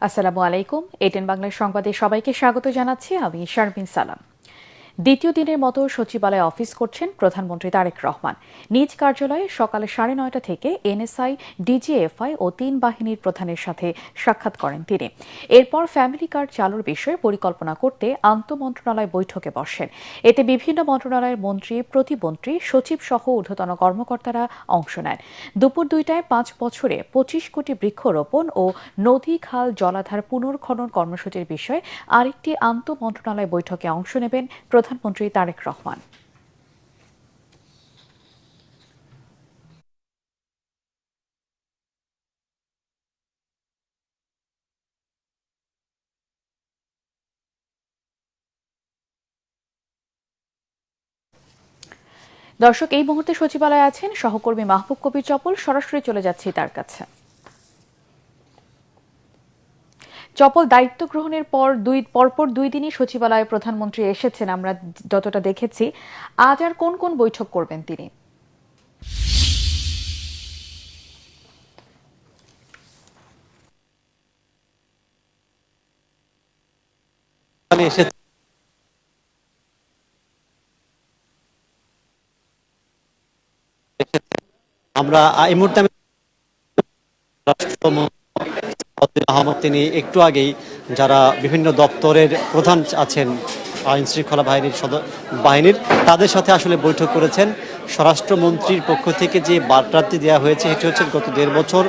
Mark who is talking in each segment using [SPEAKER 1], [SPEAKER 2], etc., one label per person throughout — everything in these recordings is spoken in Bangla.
[SPEAKER 1] আসসালামু আলাইকুম। এটিএন বাংলার সংবাদে সবাইকে স্বাগত জানাচ্ছি আমি শারমিন সালাম। দ্বিতীয় দিনের মতো সচিবালয়ে অফিস করছেন প্রধানমন্ত্রী তারেক রহমান। নিজ কার্যালয়ে সকালে 9:30 থেকে এনএসআই, ডিজিএফআই ও 3 বাহিনীর প্রধানের সাথে সাক্ষাৎ করেন তিনি। এরপর ফ্যামিলি কার্ড চালুর বিষয়ে পরিকল্পনা করতে আন্তঃমন্ত্রণালয় বৈঠকে বসেন। এতে বিভিন্ন মন্ত্রণালয়ের মন্ত্রী, প্রতিমন্ত্রী, সচিব সহ ঊর্ধ্বতন কর্মকর্তারা অংশ নেন। দুপুর 2টায় 5 বছরে 25 কোটি বৃক্ষরোপণ ও নদী, খাল, জলাধার পুনর্খনন কর্মসূচির বিষয়ে আরেকটি আন্তঃমন্ত্রণালয় বৈঠকে অংশ নেবেন প্রধানমন্ত্রী তারেক রহমান। দর্শক, এই মুহূর্তে সচিবালয়ে আছেন সহকর্মী মাহবুব কবির চপল। সরাসরি চলে যাচ্ছি তার কাছে। চপল, দায়িত্ব গ্রহণের পরপর 2 দিনই সচিবালয়ে প্রধানমন্ত্রী এসেছেন আমরা যতটা দেখেছি। আজ আর কোন কোন বৈঠক করবেন তিনি?
[SPEAKER 2] আমরা এই মুহূর্তে আহমদ তিনি একটু আগেই যারা বিভিন্ন দপ্তরের প্রধান আছেন আইন শৃঙ্খলা বাহিনীর তাদের সাথে আসলে বৈঠক করেছেন। স্বরাষ্ট্রমন্ত্রীর পক্ষ থেকে যে বার্তাটি দেওয়া হয়েছে সেটি হচ্ছে গত 1.5 বছর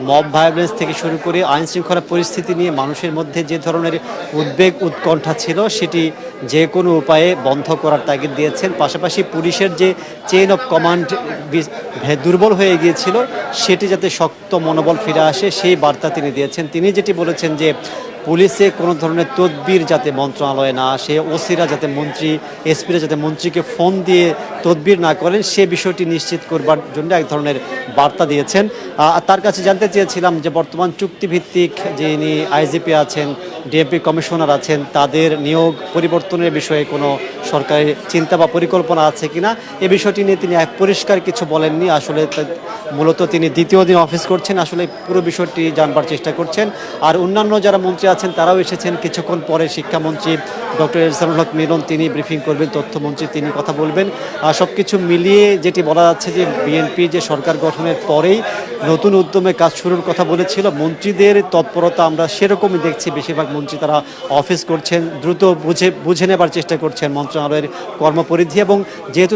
[SPEAKER 2] মব ভায়োলেন্স থেকে শুরু করে আইন শৃঙ্খলা পরিস্থিতি নিয়ে মানুষের মধ্যে যে ধরনের উদ্বেগ উৎকণ্ঠা ছিল সেটি যে কোনো উপায়ে বন্ধ করার তাগিদ দিয়েছেন। পাশাপাশি পুলিশের যে চেইন অফ কমান্ড দুর্বল হয়ে গিয়েছিল সেটি যাতে শক্ত মনোবল ফিরে আসে সেই বার্তা তিনি দিয়েছেন। তিনি যেটি বলেছেন যে পুলিশে কোনো ধরনের তদবির যাতে মন্ত্রণালয়ে না আসে, ওসিরা যাতে এসপিরা যাতে মন্ত্রীকে ফোন দিয়ে তদবির না করেন সে বিষয়টি নিশ্চিত করবার জন্য এক ধরনের বার্তা দিয়েছেন। তার কাছে জানতে চেয়েছিলাম যে বর্তমান চুক্তিভিত্তিক যিনি আইজিপি আছেন, ডিএমপি কমিশনার আছেন, তাদের নিয়োগ পরিবর্তনের বিষয়ে কোনো সরকারি চিন্তা বা পরিকল্পনা আছে কিনা এ বিষয়টি নিয়ে তিনি পরিষ্কার কিছু বলেননি। আসলে মূলত তিনি দ্বিতীয় দিন অফিস করছেন, আসলে পুরো বিষয়টি জানবার চেষ্টা করছেন। আর অন্যান্য যারা মন্ত্রী আছেন তারাও এসেছেন। কিছুক্ষণ পরে শিক্ষামন্ত্রী ডক্টর এহসানুল হক মিলন তিনি ব্রিফিং করবেন, তথ্যমন্ত্রী তিনি কথা বলবেন। সবকিছু মিলিয়ে যেটি বলা যাচ্ছে যে বিএনপি যে সরকার গঠনের পরেই নতুন উদ্যমে কাজ শুরুর কথা বলেছিল, মন্ত্রীদের তৎপরতা আমরা সেরকমই দেখছি। বেশিরভাগ মন্ত্রী তারা অফিস করছেন, দ্রুত বুঝে নেবার চেষ্টা করছেন মন্ত্রণালয়ের কর্মপরিধি এবং যেহেতু